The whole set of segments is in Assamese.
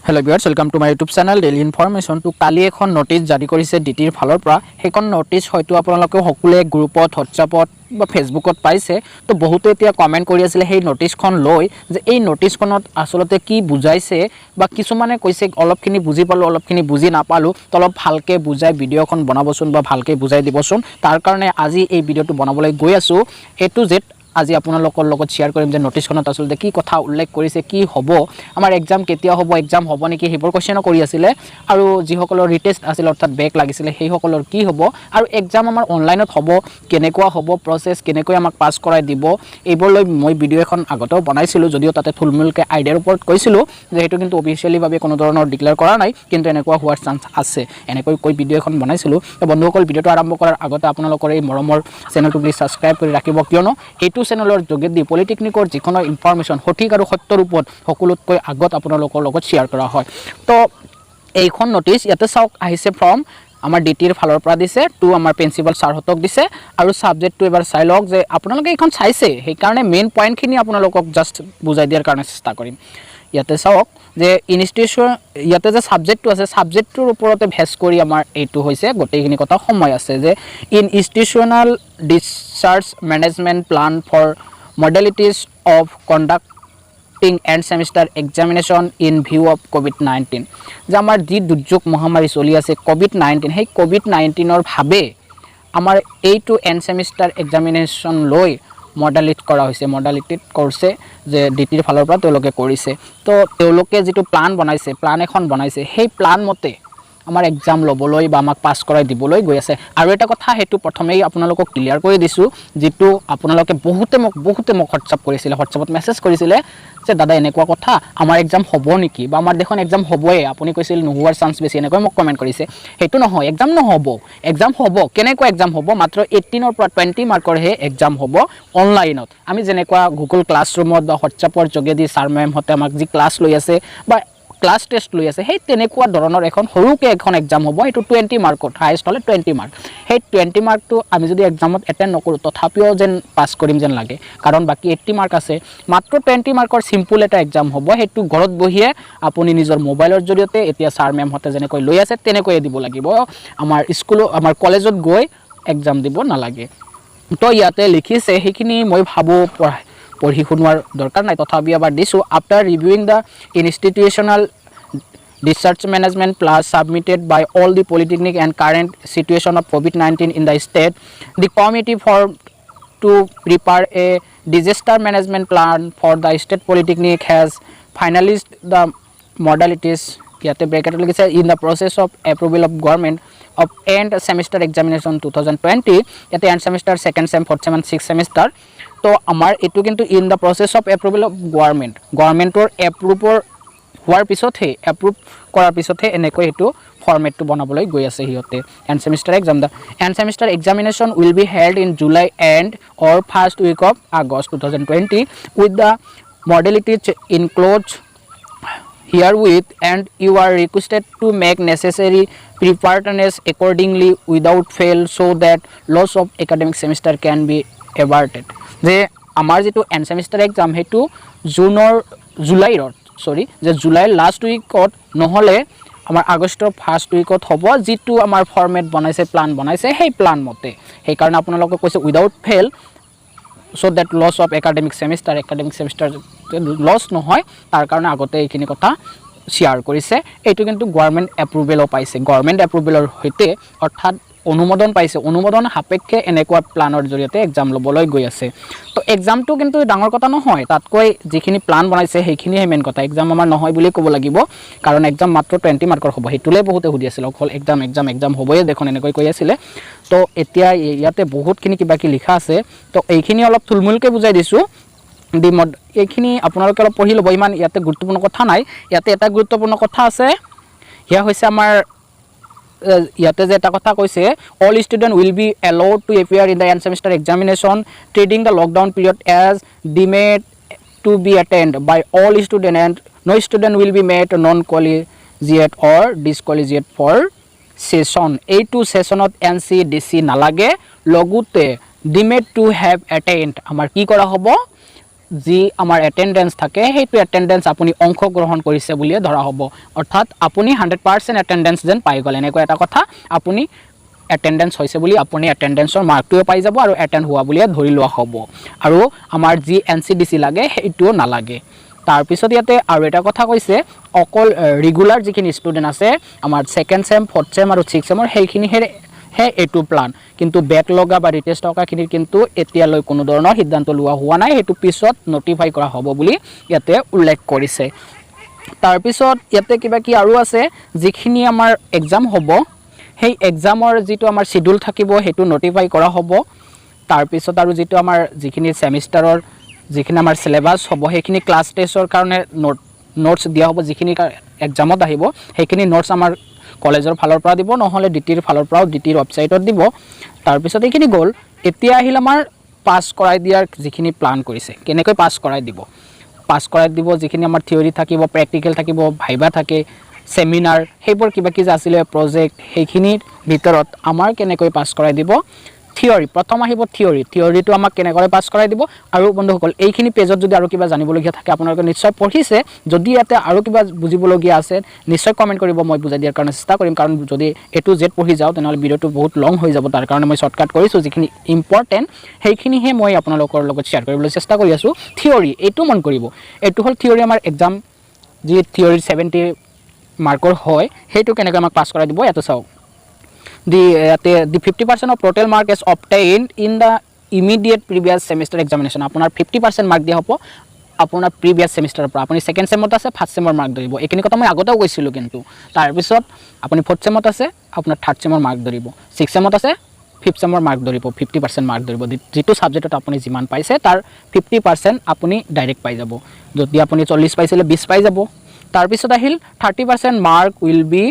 hello viewers welcome to my YouTube channel daily information तो काली এখন নোটিস জাৰি কৰিছে ডিটিৰ ফালৰ পৰা সেইখন নোটিস হয়তো আপোনালোকে সকলোৱে গ্ৰুপত হোৱাটছআপত বা ফেসবুকত পাইছে তো বহুতে এতিয়া কমেন্ট কৰি আছিল সেই নোটিসখন লৈ যে এই নোটিসখনত আসলতে কি বুজাইছে বা কিছুমানে কৈছে অলপখিনি বুজি পালো অলপখিনি বুজি নাপালো তো অলপ ভালকে বুজাই ভিডিওখন বনাবচোন বা ভালকে বুজাই দিবচোন তাৰ কাৰণে আজি এই ভিডিওটো বনাবলৈ গৈ আছো এ টু জেড আজি আপোনালোকৰ লগত শেয়াৰ কৰিম যে নোটিসখনত আসলতে কি কথা উল্লেখ কৰিছে কি হ'ব আমাৰ এক্সাম কেতিয়া হ'ব এক্সাম হ'ব নেকি হেবৰ কোৱেশ্চন কৰি আছিল আৰু যিসকলৰ ৰিটেষ্ট আছিল অৰ্থাৎ বেক লাগিছিল সেই সকলৰ কি হ'ব আৰু এক্সাম আমাৰ অনলাইনত হ'ব কেনেকুৱা হ'ব প্ৰসেস কেনেকৈ আমাক পাস কৰাই দিব এইবোৰ লৈ মই ভিডিও এখন আগতেও বনাইছিলো যদিও তাতে থুলমুলকে আইডিয়াৰ ওপৰত কৈছিলো যে হেতু কিন্তু অফিচিয়ালি ভাবে কোনো ধৰণৰ ডিক্লেয়াৰ কৰা নাই কিন্তু এনেকুৱা হোৱাৰ চান্স আছে এনেকৈ কৈ ভিডিও এখন বনাইছিলো তো বন্ধুসকল ভিডিওটো আৰম্ভ কৰাৰ আগতে আপোনালোকৰ এই মৰমৰ চেনেলটো প্লিজ সাবস্ক্ৰাইব কৰি ৰাখিব কিয়নো এইটো চেনেলৰ যোগেদি পলিটেকনিকৰ যিকোনো ইনফৰমেশন সঠিক আৰু সত্যৰ ওপৰত সকলোতকৈ আগত আপোনালোকৰ লগত শেয়াৰ কৰা হয় তো এইখন নোটিস ইয়াতে চাওক আহিছে ফ্ৰম আমাৰ ডিটিৰ ফালৰ পৰা দিছে টু আমাৰ প্ৰিন্সিপাল ছাৰ হতক দিছে আৰু সাবজেক্টটো এবাৰ চাই লওক যে আপোনালোকে এইখন চাইছে সেই কাৰণে মেইন পইণ্টখিনি আপোনালোকক জাস্ট বুজাই দিয়াৰ কাৰণে চেষ্টা কৰিম ইয়াতে চাওক যে ইনষ্টিটিউশন ইয়াতে যে সাবজেক্টটো আছে সাবজেক্টটোৰ ওপৰতে ভেছ কৰি আমাৰ এইটো হৈছে গোটেইখিনি কথা সময় আছে যে institutional discharge management plan for modalities of conducting end semester examination in view of কোভিড-19 যে আমাৰ যি দুৰ্যোগ মহামাৰী চলি আছে কোভিড-19 সেই কোভিড-19ৰ ভাবে আমাৰ এইটো এণ্ড সেমিষ্টাৰ এক্সামিনেশ্যন লৈ মডেলিট কৰা হৈছে মডেলিটিত কৰিছে যে ডিটিৰ ফালৰ পৰা তেওঁলোকে কৰিছে তো তেওঁলোকে যেটো প্লান বনাইছে প্লান এখন বনাইছে সেই প্লান মতে আমাৰ এক্সাম লবলৈ বা আমাক পাস কৰাই দিবলৈ গৈ আছে আৰু এটা কথা হেতু প্ৰথমেই আপোনালোকক ক্লিয়াৰ কৰি দিছো যেটো আপোনালোকে বহুতে মোক হোৱাটছআপ কৰিছিল হোৱাটছআপত মেছেজ কৰিছিল যে দাদা এনেকুৱা কথা আমাৰ এক্সাম হ'ব নেকি বা আমাৰ দেখোন এক্সাম হ'বই আপুনি কৈছিল নোহোৱাৰ চান্স বেছি এনেকৈ মোক কমেন্ট কৰিছে হেতু নহয় এক্সাম নহব এক্সাম হ'ব কেনেকুৱা এক্সাম হ'ব মাত্ৰ 18 ৰ পৰা 20 মাৰ্কৰ হে এক্সাম হ'ব অনলাইনত আমি যেনেকুৱা গুগল ক্লাছৰুমত বা হোৱাটছআপৰ যোগেদি ছাৰ মেম হতে আমাক যি ক্লাছ লৈ আছে বা ক্লাছ টেষ্ট লৈ আছে সেই তেনেকুৱা ধৰণৰ এখন সৰুকে এখন এক্সাম হ'ব এটো 20 মাৰ্কত হাইয়েষ্ট হলে 20 মাৰ্ক সেই 20 মাৰ্কটো আমি যদি এক্সামত এটেন্ড নকৰো তথাপিও যেন পাস কৰিম যেন লাগে কাৰণ বাকি 80 মাৰ্ক আছে মাত্ৰ 20 মাৰ্কৰ সিম্পল এটা এক্সাম হ'ব হেতু ঘৰত বহিয়ে আপুনি নিজৰ মোবাইলৰ জৰিয়তে এতিয়া ছাৰ মেম হতে যেনেকৈ লৈ আছে তেনেকৈ দিব লাগিব আমাৰ স্কুল আমাৰ কলেজত গৈ এক্সাম দিব নালাগে তো ইয়াতে লিখিছে সেইখিনি মই ভাবো পঢ়ি শুনোৱাৰ দৰকাৰ নাই তথাপি এবাৰ দিছো after ৰিভিউইং da ইনষ্টিটিউশনাল discharge management plus submitted by all the polytechnic and current situation of COVID-19 in the state the committee formed to prepare a disaster management plan for the state polytechnic has finalized the modalities yate bracket likise in the process of approval of government of end semester examination 2020 yate end semester second sem fourth sem and sixth semester তো আমাৰ এটো কিন্তু in the process of approval of গভৰ্নমেন্টৰ এপ্ৰুভৰ হোৱাৰ পিছতহে এপ্ৰুভ কৰাৰ পিছতহে এনেকৈ এটো ফৰমেটটো বনাবলৈ গৈ আছে হিয়তে end semester exam the end semester examination will be held in July and or first week of August 2020 with the modalities includes herewith and you are requested to make necessary preparedness accordingly without fail so that loss of academic semester can be averted যে আমাৰ যেটো এণ্ড সেমিষ্টাৰ এক্সাম হেতু জুলাইৰ লাষ্ট উইকত নহলে আমাৰ আগষ্টৰ ফাৰ্ষ্ট উইকত হ'ব যেটো আমাৰ ফৰমেট বনাইছে প্লান বনাইছে সেই প্লান মতে সেই কাৰণে আপোনালোকক কৈছে without fail so that loss of academic semester loss নহয় তাৰ কাৰণে আগতে এইখিনি কথা শেয়াৰ কৰিছে এটো কিন্তু গভৰ্নমেন্ট এপ্ৰুভেল পাইছে গভৰ্নমেন্ট এপ্ৰুভেলৰ হৈতে অৰ্থাৎ অনুমোদন পাইছে অনুমোদন সাপেক্ষে এনেকুৱা প্লানৰ জৰিয়তে এক্সাম লবলৈ গৈ আছে তো এক্সামটো কিন্তু ডাঙৰ কথা নহয় তাতকৈ যিখিনি প্লান বনাইছে সেইখিনি মেইন কথা এক্সাম আমাৰ নহয় বুলি ক'ব লাগিব কাৰণ এক্সাম মাত্ৰ 20 মাৰ্কৰ হ'ব হেতুলে বহুতে সুধি আছিল অকল এক্সাম হ'বয়ে দেখোন এনেকৈ কৈ আছিল তো এতিয়া ইয়াতে বহুতখিনি কিবা কি লিখা আছে তো এইখিনি অলপ থুলমুলকে বুজাই দিছো এইখিনি আপোনালোকে অলপ পঢ়ি ল'ব ইমান ইয়াতে গুৰুত্বপূৰ্ণ কথা নাই ইয়াতে এটা গুৰুত্বপূৰ্ণ কথা আছে ইয়া হৈছে আমাৰ ইয়াতে যে এটা কথা কৈছে all student will be allowed to appear in the end semester examination treating the lockdown period as deemed to be attended by all student and no student will be made non collegiate or discollegiate for session এইটো সেশনত NCDC নালাগে লগতে deemed to have attained আমাৰ কি কৰা হ'ব যি আমাৰ এটেণ্ডেঞ্চ থাকে সেইটো এটেণ্ডেঞ্চ আপুনি অংশগ্ৰহণ কৰিছে বুলিয়ে ধৰা হ'ব অৰ্থাৎ আপুনি 100% এটেণ্ডেঞ্চ যেন পাই গ'ল এনেকুৱা এটা কথা আপুনি এটেণ্ডেঞ্চ হৈছে বুলি আপুনি এটেণ্ডেঞ্চৰ মাৰ্কটোও পাই যাব আৰু এটেণ্ড হোৱা বুলিয়ে ধৰি লোৱা হ'ব আৰু আমাৰ যি NCDC লাগে সেইটোও নালাগে তাৰপিছত ইয়াতে আৰু এটা কথা কৈছে অকল ৰেগুলাৰ যিখিনি ষ্টুডেণ্ট আছে আমাৰ 2nd চেম 4th চেম আৰু 6th চেমৰ সেইখিনিহে এইটো প্লান কিন্তু বেক লগা বা ৰিটেষ্ট টকাখিনিৰ কিন্তু এতিয়ালৈ কোনো ধৰণৰ সিদ্ধান্ত লোৱা হোৱা নাই সেইটো পিছত নটিফাই কৰা হ'ব বুলি ইয়াতে উল্লেখ কৰিছে তাৰপিছত ইয়াতে কিবা কি আৰু আছে যিখিনি আমাৰ এক্সাম হ'ব সেই এক্সামৰ যিটো আমাৰ শিডিউল থাকিব সেইটো নটিফাই কৰা হ'ব তাৰপিছত আৰু যিটো আমাৰ যিখিনি সেমিষ্টাৰৰ যিখিনি আমাৰ সিলেবাস হ'ব সেইখিনি ক্লাছ টেষ্টৰ কাৰণে নোটছ দিয়া হ'ব যিখিনি এক্সামত আহিব সেইখিনি নোটছ আমাৰ কলেজৰ ফালৰ পৰা দিব নহলে ডিটিৰ ফালৰ পৰাও ডিটিৰ ৱেবসাইটত দিব তাৰপিছত এইখিনি গ'ল এতিয়া আহিল আমাৰ পাস কৰাই দিয়াৰ যিখিনি প্লান কৰিছে কেনেকৈ পাস কৰাই দিব যিখিনি আমাৰ থিওৰি থাকিব প্ৰেক্টিকেল থাকিব ভাইবা থাকে সেমিনাৰ সেইবোৰ কিবা কি আছিলে প্ৰজেক্ট সেইখিনিৰ ভিতৰত আমাৰ কেনেকৈ পাস কৰাই দিব থিওৰি প্ৰথম আহিব থিওৰিটো আমাক কেনেকৈ পাস কৰাই দিব আৰু বন্ধুসকল এইখিনি পেজত যদি আৰু কিবা জানিবলগীয়া থাকে আপোনালোকে নিশ্চয় পঢ়িছে যদি ইয়াতে আৰু কিবা বুজিবলগীয়া আছে নিশ্চয় কমেন্ট কৰিব মই বুজাই দিয়াৰ কাৰণে চেষ্টা কৰিম কাৰণ যদি A to Z পঢ়ি যাওঁ তেনেহ'লে ভিডিওটো বহুত লং হৈ যাব তাৰ কাৰণে মই শৰ্টকাট কৰিছোঁ যিখিনি ইম্পৰ্টেণ্ট সেইখিনিহে মই আপোনালোকৰ লগত শ্বেয়াৰ কৰিবলৈ চেষ্টা কৰি আছোঁ থিওৰি এইটো মন কৰিব এইটো হ'ল থিওৰি আমাৰ এক্সাম যি থিওৰি 70 মাৰ্কৰ হয় সেইটো কেনেকৈ আমাক পাস কৰাই দিব ইয়াতে চাওক the 50% of total mark is obtained in the immediate previous semester examination আপোনাৰ 50% মাৰ্ক দিয়া হ'ব আপোনাৰ প্ৰিভিয়াছ সেমিষ্টাৰৰ পৰা আপুনি 2nd চেমত আছে 1st চেমৰ মাৰ্ক ধৰিব এইখিনি কথা মই আগতেও কৈছিলোঁ কিন্তু তাৰপিছত আপুনি 4th চেমত আছে আপোনাৰ 3rd চেমৰ মাৰ্ক ধৰিব 6th চেমত আছে 5th চেমৰ মাৰ্ক ধৰিব 50% মাৰ্ক ধৰিব যিটো সাবজেক্টত আপুনি যিমান পাইছে তাৰ 50% আপুনি ডাইৰেক্ট পাই যাব যদি আপুনি 40 পাইছিলে 20 পাই যাব তাৰপিছত আহিল 30% mark will be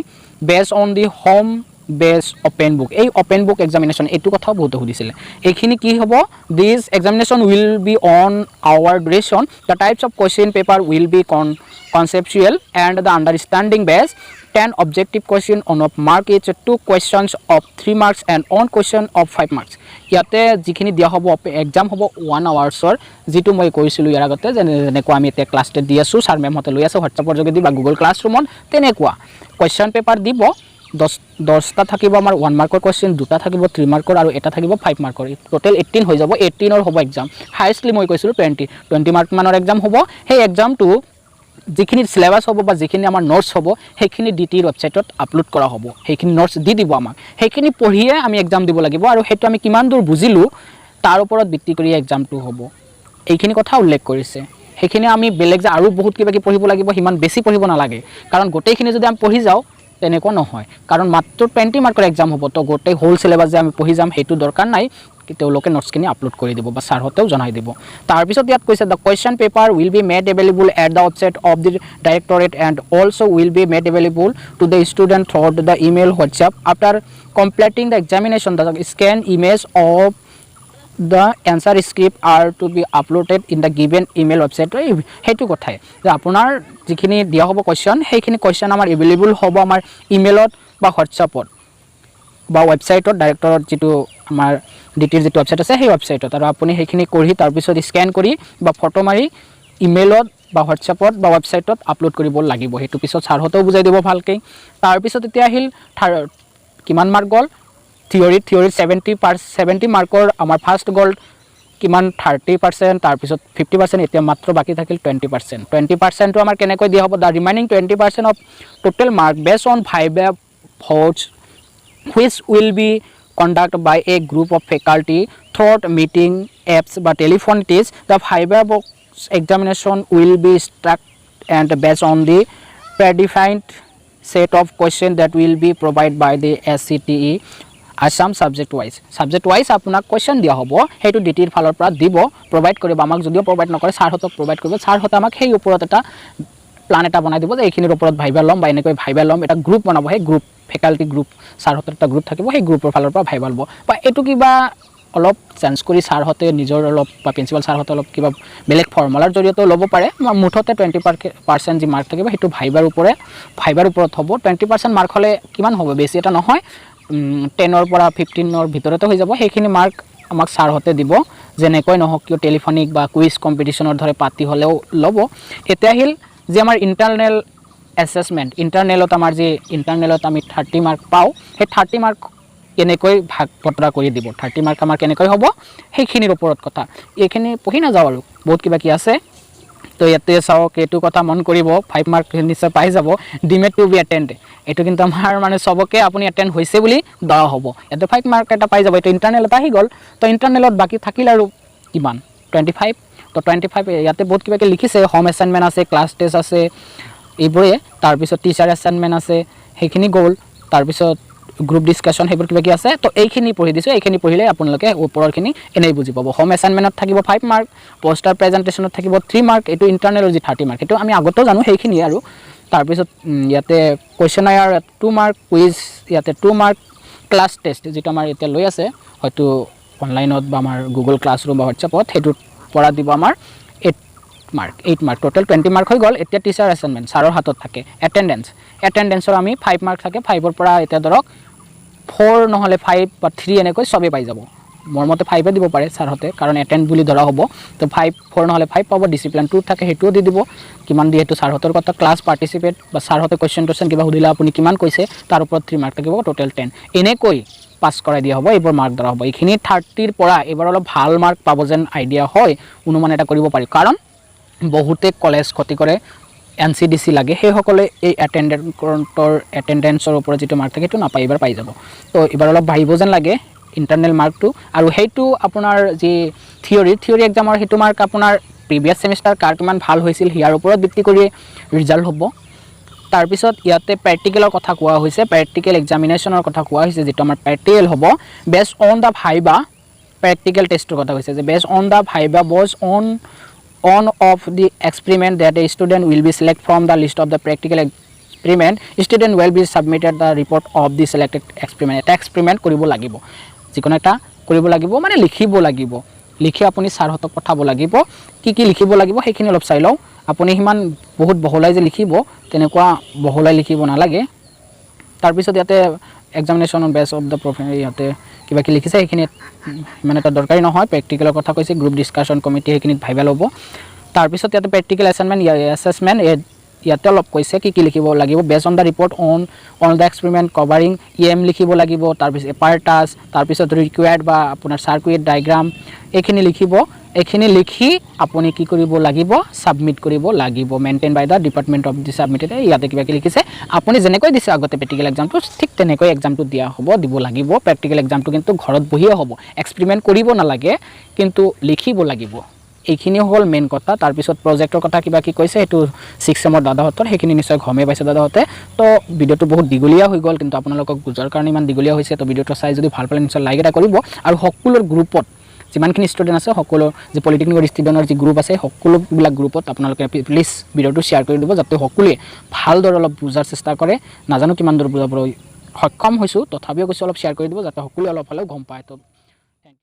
based on the home base open book এই ওপেন বুক এক্সামিনেশন এইটো কথা বহুত সুধিছিলে এইখিনি কি হ'ব this examination will be on hour duration the types of question paper will be conceptual and the understanding base 10 objective question on of mark each 2 questions of 3 marks and one question of 5 marks ইয়াতে যিখিনি দিয়া হ'ব এক্সাম হ'ব 1 আৱাৰ্ছৰ যেটো মই কৈছিলো ইয়াৰ আগতে যেনেকুৱা আমি এতিয়া ক্লাছ টেষ্ট দি আছো ছাৰ মেম হতে লৈ আছে হোৱাটছআপৰ যোগেদি বা গুগল ক্লাছৰুমত তেনেকুৱা কোৱেশ্চন পেপাৰ দিব 10টা থাকিব আমাৰ 1 মাৰ্কৰ কোৱেশ্চন 2টা থাকিব 3 মাৰ্কৰ আৰু এটা থাকিব 5 মাৰ্কৰ টোটাল 18 হৈ যাব 18 ৰ হ'ব এক্সাম হাইয়েষ্টলি মই কৈছিলো 20 মাৰ্ক মানৰ এক্সাম হ'ব সেই এক্সামটো যিখিনি সিলেবাস হ'ব বা যিখিনি আমাৰ নোটছ হ'ব সেইখিনি ডিটিৰ ৱেবসাইটত আপলোড কৰা হ'ব সেইখিনি নোটছ দি দিব আমাক সেইখিনি পঢ়িয়ে আমি এক্সাম দিব লাগিব আৰু হেতু আমি কিমান দূৰ বুজিলো তাৰ ওপৰত ভিত্তি কৰি এক্সামটো হ'ব এইখিনি কথা উল্লেখ কৰিছে সেইখিনি আমি বেলেগ যে আৰু বহুত কিবা কি পঢ়িব লাগিব হিমান বেছি পঢ়িব নালাগে কাৰণ গোটেইখিনি যদি আমি পঢ়ি যাওঁ তেনেকুৱা নহয় কাৰণ মাত্ৰ 20 মাৰ্কৰ এক্সাম হ'ব তো গোটেই হোল সিলেবাস যে আমি পঢ়ি যাম হেতু দৰকাৰ নাই তেওঁলোকে নোটছখিনি আপলোড কৰি দিব বা ছাৰ হতেও জনাই দিব তাৰপিছত ইয়াত কৈছে the question paper will be made available at the website of the directorate and also will be made available to the student through the email WhatsApp after completing the examination the scan image of the answer script are to be uploaded in the given email website হেতু কথাই যে আপোনাৰ যিখিনি দিয়া হ'ব কোৱেশ্চন সেইখিনি কোৱেশ্চন আমাৰ এভেইলেবল হ'ব আমাৰ ইমেইলত বা হোৱাটছআপত বা ৱেবছাইটত ডাইৰেক্টৰৰ যেটো আমাৰ ডিটেইলছ যেটো ৱেবছাইট আছে সেই ৱেবছাইটত আৰু আপুনি সেইখিনি কৰি তাৰ পিছত স্ক্যান কৰি বা ফটো মাৰি ইমেইলত বা হোৱাটছআপত বা ৱেবছাইটত আপলোড কৰিব লাগিব হেতু পিছত ছাৰ হতেও বুজাই দিব ভালকৈ তাৰ পিছত এতিয়া আহিল কিমান মাৰ্ক গ'ল থিওৰি 70 মাৰ্কৰ আমাৰ ফাৰ্স্ট গ'ল কিমান 30% তাৰ পিছত 50% এতিয়া মাত্ৰ বাকি থাকিল 20% টো আমাৰ কেনেকৈ দিয়া হ'ব the remaining 20% of total mark based on viva voce which will be conducted by a group of faculty through meeting apps but telephone test the viva examination will be structured and based on the predefined set of questions that will be provided by the SCTE Assam subject wise আপোনাক কোৱেশ্চন দিয়া হ'ব হেতু ডিটিৰ ফালৰ পৰা দিব প্ৰভাইড কৰিব আমাক যদিও প্ৰভাইড নকৰে ছাৰ হতক প্ৰভাইড কৰিব ছাৰ হতে আমাক সেই ওপৰত এটা প্লান এটা বনাই দিব যে এইখিনিৰ ওপৰত ভাইবা লম বা এনেকৈ ভাইবা লম এটা গ্ৰুপ বনাব সেই গ্ৰুপ ফেকাল্টি গ্ৰুপ ছাৰ হতৰ এটা গ্ৰুপ থাকিব সেই গ্ৰুপৰ ফালৰ পৰা ভাইবা লব বা এটো কিবা অলপ চেঞ্জ কৰি ছাৰ হতে নিজৰ অলপ বা প্ৰিন্সিপাল ছাৰ হতে অলপ কিবা বেলেগ ফৰ্মুলাৰ জৰিয়তে ল'ব পাৰে মুঠতে 20% যি মাৰ্ক থাকিব হেতু ভাইবাৰ ওপৰত হ'ব 20% মাৰ্ক হলে কিমান হ'ব বেছি এটা নহয় 10 ৰ পৰা 15 ৰ ভিতৰতে হৈ যাব সেইখিনি মাৰ্ক আমাক ছাৰহঁতে দিব যেনেকৈ নহওক কিয় টেলিফোনিক বা কুইজ কম্পিটিশ্যনৰ ধৰে পাতি হ'লেও ল'ব এতিয়া আহিল যে আমাৰ ইণ্টাৰনেল এছেছমেণ্ট ইণ্টাৰনেলত আমাৰ যি ইণ্টাৰনেলত আমি 30 মাৰ্ক পাওঁ সেই 30 মাৰ্ক কেনেকৈ ভাগ বতৰা কৰি দিব 30 মাৰ্ক আমাৰ কেনেকৈ হ'ব সেইখিনিৰ ওপৰত কথা এইখিনি পঢ়ি নাযাওঁ আৰু বহুত কিবা কি আছে তো ইয়াতে চাওক এইটো কথা মন কৰিব 5 মাৰ্ক নিশ্চয় পাই যাব ডিমেড টু বি এটেণ্ড এইটো কিন্তু আমাৰ মানে সবকে আপুনি এটেণ্ড হৈছে বুলি ধৰা হ'ব ইয়াতে 5 মাৰ্ক এটা পাই যাব এইটো ইণ্টাৰনেলত আহি গ'ল তো ইণ্টাৰনেলত বাকী থাকিল আৰু কিমান 25 তো 25 ইয়াতে বহুত কিবা কি লিখিছে হোম এছাইনমেণ্ট আছে ক্লাছ টেষ্ট আছে এইবোৰে তাৰপিছত টিচাৰ এছাইনমেণ্ট আছে সেইখিনি গ'ল তাৰপিছত গ্ৰুপ ডিছকাশ্যন সেইবোৰ কিবা কি আছে তো এইখিনি পঢ়ি দিছোঁ এইখিনি পঢ়িলে আপোনালোকে ওপৰৰখিনি এনেই বুজি পাব হোম এছাইনমেণ্টত থাকিব 5 মাৰ্ক পোষ্টাৰ প্ৰেজেণ্টেশ্যনত থাকিব 3 মাৰ্ক এইটো ইণ্টাৰনেলৰ যি 30 মাৰ্ক সেইটো আমি আগতেও জানো সেইখিনি আৰু তাৰপিছত ইয়াতে কুৱেশ্যনায়াৰ 2 মাৰ্ক কুইজ ইয়াতে 2 মাৰ্ক ক্লাছ টেষ্ট যিটো আমাৰ এতিয়া লৈ আছে হয়তো অনলাইনত বা আমাৰ গুগল ক্লাছৰুম বা হোৱাটছএপত সেইটোৰ পৰা দিব আমাৰ 8 মাৰ্ক টোটেল 20 মাৰ্ক হৈ গ'ল এতিয়া টিচাৰ এছাইনমেণ্ট ছাৰৰ হাতত থাকে এটেণ্ডেঞ্চৰ আমি 5 মাৰ্ক থাকে 5ৰ পৰা এতিয়া ধৰক 4 নহ'লে 5 বা 3 এনেকৈ চবেই পাই যাব মোৰ মতে 5 দিব পাৰে ছাৰহঁতে কাৰণ এটেণ্ড বুলি ধৰা হ'ব তো 4 নহ'লে 5 পাব ডিচিপ্লিন 2 থাকে সেইটোও দি দিব কিমান দিয়ে সেইটো ছাৰহঁতৰ কথা ক্লাছ পাৰ্টিচিপেট বা ছাৰহঁতে কুৱেশ্যন কিবা সুধিলে আপুনি কিমান কৈছে তাৰ ওপৰত 3 মাৰ্ক থাকিব টোটেল 10 এনেকৈ পাছ কৰাই দিয়া হ'ব এইবোৰ মাৰ্ক ধৰা হ'ব এইখিনি 30ৰ পৰা এইবাৰ অলপ ভাল মাৰ্ক পাব যেন আইডিয়া হয় অনুমান এটা কৰিব পাৰি কাৰণ বহুতে কলেজ ক্ষতি কৰে NCDC লাগে সেইসকলে এই এটেণ্ডেঞ্চৰ ওপৰত যিটো মাৰ্ক থাকে সেইটো নাপায় এইবাৰ পাই যাব তো এইবাৰ অলপ বাঢ়িব যেন লাগে ইণ্টাৰনেল মাৰ্কটো আৰু সেইটো আপোনাৰ যি থিয়ৰী এক্সামৰ সেইটো মাৰ্ক আপোনাৰ প্ৰিভিয়াছ ছেমিষ্টাৰ কাৰ কিমান ভাল হৈছিল ইয়াৰ ওপৰত ভিত্তি কৰি ৰিজাল্ট হ'ব তাৰপিছত ইয়াতে প্ৰেক্টিকেলৰ কথা কোৱা হৈছে প্ৰেক্টিকেল এক্সামিনেশ্যনৰ কথা কোৱা হৈছে যিটো আমাৰ প্ৰেক্টিকেল হ'ব based on the viva practical টেষ্টৰ কথা কৈছে যে বেছড অন দ্য ভাইবা বজ on of the experiment that a student will be select from the list of the practical experiment student will be submitted the report of the selected experiment এটা experiment কৰিব লাগিব যিকোনো এটা কৰিব লাগিব মানে লিখিব লাগিব লিখি আপুনি ছাৰহঁতক পঠাব লাগিব কি লিখিব লাগিব সেইখিনি অলপ চাই লওঁ আপুনি সিমান বহুত বহলাই যে লিখিব তেনেকুৱা বহলাই লিখিব নালাগে তাৰপিছত ইয়াতে এক্সামিনেশ্যন অন বেছ অফ দ্য প্ৰফেশ্যন ইয়াতে কিবা কি লিখিছে সেইখিনি মানে এটা দৰকাৰী নহয় প্ৰেক্টিকেলৰ কথা কৈছে গ্ৰুপ ডিছকাশ্যন কমিটি সেইখিনিত ভাইভেল হ'ব তাৰপিছত ইয়াতে প্ৰেক্টিকেল এছেছমেণ্ট ইয়াতে অলপ কৈছে কি লিখিব লাগিব বেছ on the report on the experiment covering EM লিখিব লাগিব তাৰপিছত এপাৰ্টাছ তাৰপিছত ৰিকুৱাৰ্ড বা আপোনাৰ চাৰ্কুইট ডায়েগ্ৰাম এইখিনি লিখিব এইখিনি লিখি আপুনি কি কৰিব লাগিব সাবমিট কৰিব লাগিব maintain by the department of the submitted ইয়াতে কিবা কি লিখিছে আপুনি যেনেকৈ দিছে আগতে প্ৰেক্টিকেল এক্সামটো ঠিক তেনেকৈ এক্সামটো দিয়া হ'ব দিব লাগিব প্ৰেক্টিকেল এক্সামটো কিন্তু ঘৰত বহিয়ে হ'ব এক্সপেৰিমেণ্ট কৰিব নালাগে কিন্তু লিখিব লাগিব এইখিনি হ'ল মেইন কথা তাৰপিছত প্ৰজেক্টৰ কথা কিবা কি কৈছে সেইটো 6 চেমৰ দাদাহঁতৰ সেইখিনি নিশ্চয় গমেই পাইছে দাদাহঁতে তো ভিডিঅ'টো বহুত দীঘলীয়া হৈ গ'ল কিন্তু আপোনালোকক বুজাৰ কাৰণে ইমান দীঘলীয়া হৈছে তো ভিডিঅ'টো চাই যদি ভাল পালে নিশ্চয় লাইক এটা কৰিব আৰু সকলোৰ গ্ৰুপত যিমানখিনি ষ্টুডেণ্ট আছে সকলো যে পলিটেকনিকৰ ষ্টুডেণ্টৰ যি গ্ৰুপ আছে সকলোবিলাক গ্ৰুপত আপোনালোকে প্লিজ ভিডিঅ'টো শ্বেয়াৰ কৰি দিব যাতে সকলোৱে ভালদৰে অলপ বুজাৰ চেষ্টা কৰে নাজানো কিমান দূৰ বুজাবলৈ সক্ষম হৈছোঁ তথাপিও কৈছোঁ অলপ শ্বেয়াৰ কৰি দিব যাতে সকলোৱে অলপ হ'লেও গম পায় তো